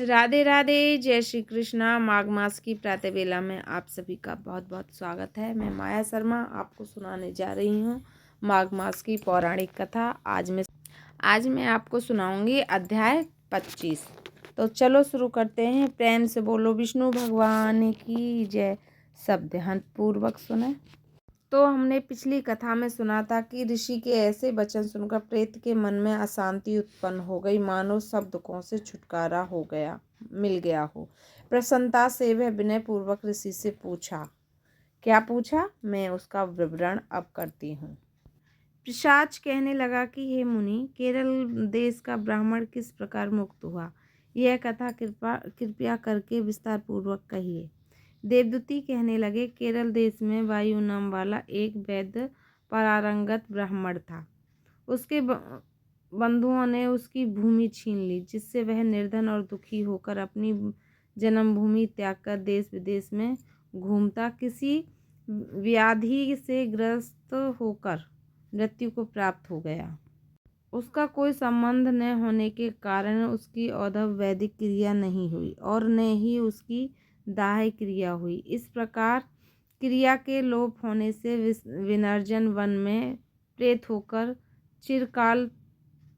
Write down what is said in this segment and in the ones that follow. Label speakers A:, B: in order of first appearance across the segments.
A: राधे राधे, जय श्री कृष्णा। माघ मास की प्रातः बेला में आप सभी का बहुत बहुत स्वागत है। मैं माया शर्मा आपको सुनाने जा रही हूँ माघ मास की पौराणिक कथा। आज मैं आपको सुनाऊंगी अध्याय 25। तो चलो शुरू करते हैं। प्रेम से बोलो विष्णु भगवान की जय। सब ध्यानपूर्वक सुने। तो हमने पिछली कथा में सुना था कि ऋषि के ऐसे वचन सुनकर प्रेत के मन में अशांति उत्पन्न हो गई, मानो सब दुखों से छुटकारा मिल गया हो। प्रसन्नता से वह विनय पूर्वक ऋषि से पूछा। क्या पूछा, मैं उसका विवरण अब करती हूँ। पिशाच कहने लगा कि हे मुनि, केरल देश का ब्राह्मण किस प्रकार मुक्त हुआ, यह कथा कृपया करके विस्तार पूर्वक कहिए। देवदूती कहने लगे, केरल देश में वायु नाम वाला एक वैद्य पारंगत ब्राह्मण था। उसके बंधुओं ने उसकी भूमि छीन ली, जिससे वह निर्धन और दुखी होकर अपनी जन्मभूमि त्याग कर देश विदेश में घूमता किसी व्याधि से ग्रस्त होकर मृत्यु को प्राप्त हो गया। उसका कोई संबंध न होने के कारण उसकी औधव वैदिक क्रिया नहीं हुई और न ही उसकी दाह क्रिया हुई। इस प्रकार क्रिया के लोप होने से विनर्जन वन में प्रेत होकर चिरकाल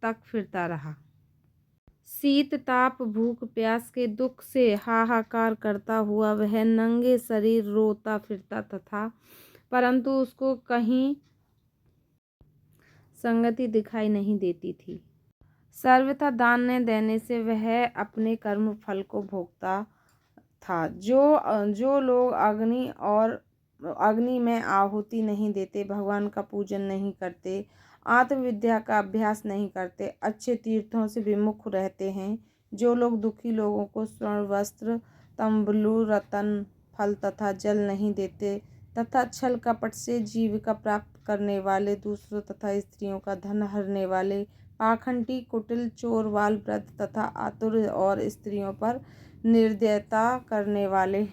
A: तक फिरता रहा। शीत ताप भूख प्यास के दुख से हाहाकार करता हुआ वह नंगे शरीर रोता फिरता तथा परंतु उसको कहीं संगति दिखाई नहीं देती थी। सर्वथा दान न देने से वह अपने कर्म फल को भोगता था। जो लोग अग्नि में आहुति नहीं देते, भगवान का पूजन नहीं करते, आत्मविद्या का अभ्यास नहीं करते, अच्छे तीर्थों से विमुख रहते हैं, जो लोग दुखी लोगों को स्वर्ण वस्त्र तंबलू रतन फल तथा जल नहीं देते तथा छल कपट से जीविका प्राप्त करने वाले, दूसरों तथा स्त्रियों का धन हरने वाले, पाखंडी कुटिल चोर वाल वृद्ध तथा आतुर और स्त्रियों पर निर्दयता करने वाले,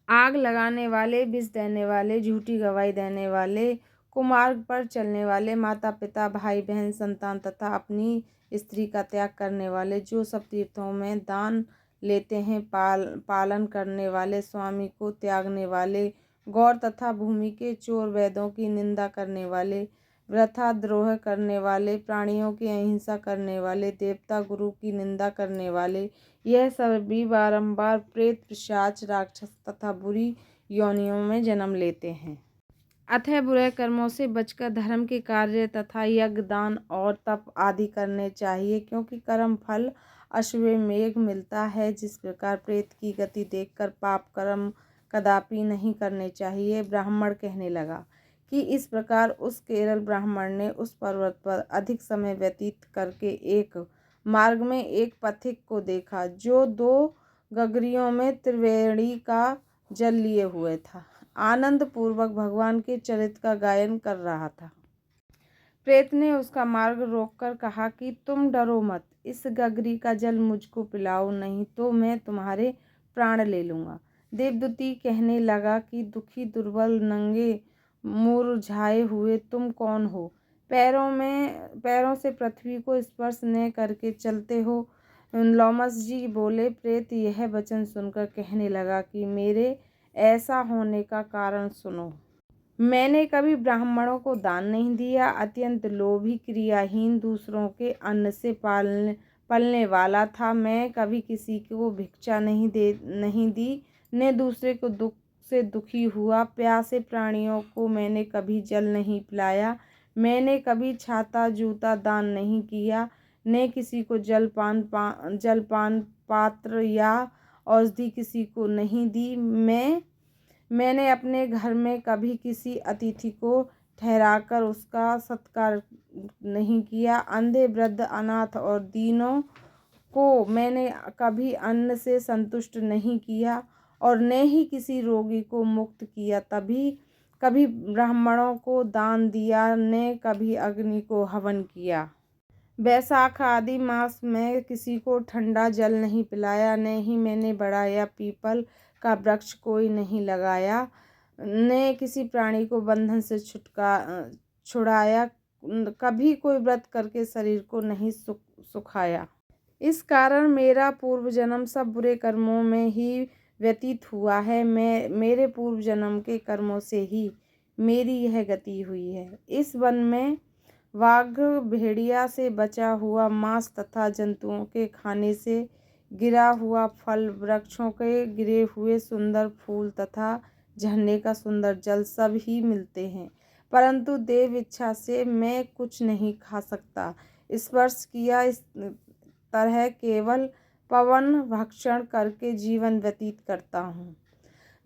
A: आग लगाने वाले, विष देने वाले, झूठी गवाही देने वाले, कुमार्ग पर चलने वाले, माता पिता भाई बहन संतान तथा अपनी स्त्री का त्याग करने वाले, जो सब तीर्थों में दान लेते हैं, पालन करने वाले, स्वामी को त्यागने वाले, गौर तथा भूमि के चोर, वेदों की निंदा करने वाले, वृथा द्रोह करने वाले, प्राणियों की अहिंसा करने वाले, देवता गुरु की निंदा करने वाले, यह सभी बारंबार प्रेत पिशाच राक्षस तथा बुरी योनियों में जन्म लेते हैं। अतः बुरे कर्मों से बचकर धर्म के कार्य तथा यज्ञ दान और तप आदि करने चाहिए, क्योंकि कर्म फल अश्वमेघ मिलता है। जिस प्रकार प्रेत की गति देखकर पाप कर्म कदापि नहीं करने चाहिए। ब्राह्मण कहने लगा कि इस प्रकार उस केरल ब्राह्मण ने उस पर्वत पर अधिक समय व्यतीत करके एक मार्ग में एक पथिक को देखा, जो 2 गगरियों में त्रिवेणी का जल लिए हुए था, आनंद पूर्वक भगवान के चरित्र का गायन कर रहा था। प्रेत ने उसका मार्ग रोककर कहा कि तुम डरो मत, इस गगरी का जल मुझको पिलाओ, नहीं तो मैं तुम्हारे प्राण ले लूँगा। देवदूती कहने लगा कि दुखी दुर्बल नंगे मुरझाए हुए तुम कौन हो, पैरों से पृथ्वी को स्पर्श न करके चलते हो। लोमस जी बोले। प्रेत यह वचन सुनकर कहने लगा कि मेरे ऐसा होने का कारण सुनो। मैंने कभी ब्राह्मणों को दान नहीं दिया, अत्यंत लोभी क्रियाहीन, दूसरों के अन्न से पलने वाला था। मैं कभी किसी को भिक्षा नहीं दी, न दूसरे को दुख से दुखी हुआ। प्यासे प्राणियों को मैंने कभी जल नहीं पिलाया, मैंने कभी छाता जूता दान नहीं किया, न किसी को जलपान पात्र या औषधि किसी को नहीं दी। मैंने अपने घर में कभी किसी अतिथि को ठहराकर उसका सत्कार नहीं किया। अंधे वृद्ध अनाथ और दीनों को मैंने कभी अन्न से संतुष्ट नहीं किया और न ही किसी रोगी को मुक्त किया। कभी ब्राह्मणों को दान दिया, न कभी अग्नि को हवन किया। बैसाख आदि मास में किसी को ठंडा जल नहीं पिलाया, न ही मैंने बड़ा या पीपल का वृक्ष कोई नहीं लगाया, न किसी प्राणी को बंधन से छुड़ाया, कभी कोई व्रत करके शरीर को नहीं सुखाया। इस कारण मेरा पूर्व जन्म सब बुरे कर्मों में ही व्यतीत हुआ है। मेरे पूर्व जन्म के कर्मों से ही मेरी यह गति हुई है। इस वन में वाघ भेड़िया से बचा हुआ मांस तथा जंतुओं के खाने से गिरा हुआ फल, वृक्षों के गिरे हुए सुंदर फूल तथा झरने का सुंदर जल सब ही मिलते हैं, परंतु देव इच्छा से मैं कुछ नहीं खा सकता। स्पर्श किया इस तरह केवल पवन भक्षण करके जीवन व्यतीत करता हूँ।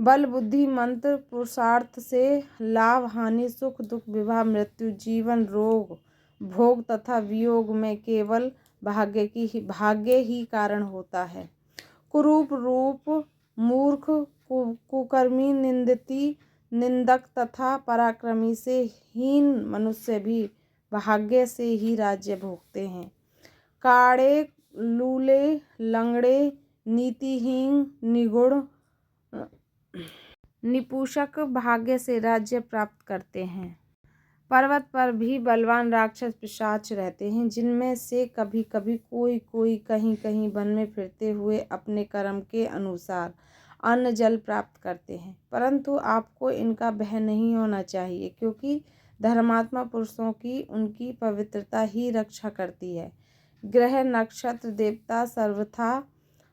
A: बल, बुद्धि, मंत्र, पुरुषार्थ से लाभ, हानि, सुख, दुख, विवाह, मृत्यु, जीवन, रोग, भोग तथा वियोग में केवल भाग्य ही कारण होता है। कुरूप, रूप, मूर्ख, कुकर्मी, निंदक तथा पराक्रमी से हीन मनुष्य भी भाग्य से ही राज्य भोगते हैं। काड़े, लूले, लंगड़े, नीतिहीन, निगुण, निपुषक भाग्य से राज्य प्राप्त करते हैं। पर्वत पर भी बलवान राक्षस पिशाच रहते हैं, जिनमें से कभी कभी कोई कहीं कहीं वन में फिरते हुए अपने कर्म के अनुसार अन्न जल प्राप्त करते हैं, परंतु आपको इनका भय नहीं होना चाहिए, क्योंकि धर्मात्मा पुरुषों की उनकी पवित्रता ही रक्षा करती है। ग्रह, नक्षत्र, देवता सर्वथा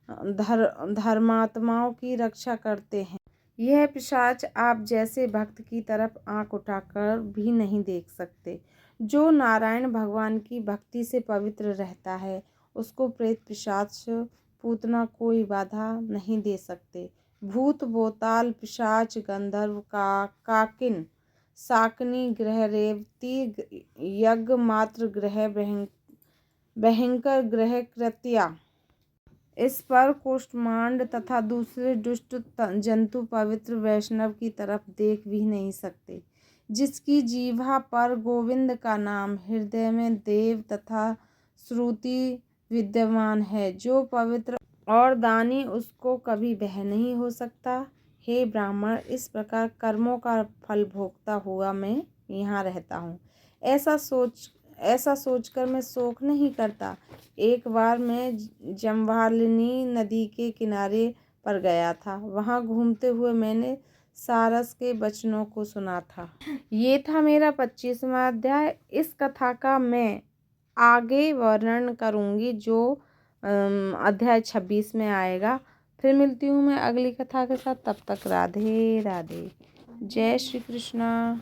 A: धर्मात्माओं की रक्षा करते हैं। यह पिशाच आप जैसे भक्त की तरफ आंख उठाकर भी नहीं देख सकते। जो नारायण भगवान की भक्ति से पवित्र रहता है, उसको प्रेत, पिशाच, पूतना कोई बाधा नहीं दे सकते। भूत, बोताल, पिशाच, गंधर्व, काकिन, शाकनी ग्रह, रेवती, यज्ञ मात्र ग्रह, भयंकर ग्रह, कृत्या, इस पर कुष्मांड तथा दूसरे दुष्ट जंतु पवित्र वैष्णव की तरफ देख भी नहीं सकते। जिसकी जीवा पर गोविंद का नाम, हृदय में देव तथा श्रुति विद्यमान है, जो पवित्र और दानी, उसको कभी भय नहीं हो सकता। हे ब्राह्मण, इस प्रकार कर्मों का फल भोगता हुआ मैं यहाँ रहता हूँ, ऐसा सोचकर मैं शोक नहीं करता। एक बार मैं जम्वालिनी नदी के किनारे पर गया था। वहाँ घूमते हुए मैंने सारस के वचनों को सुना था। ये था मेरा 25वां अध्याय। इस कथा का मैं आगे वर्णन करूँगी, जो अध्याय 26 में आएगा। फिर मिलती हूँ मैं अगली कथा के साथ। तब तक राधे राधे। जय श्री कृष्णा।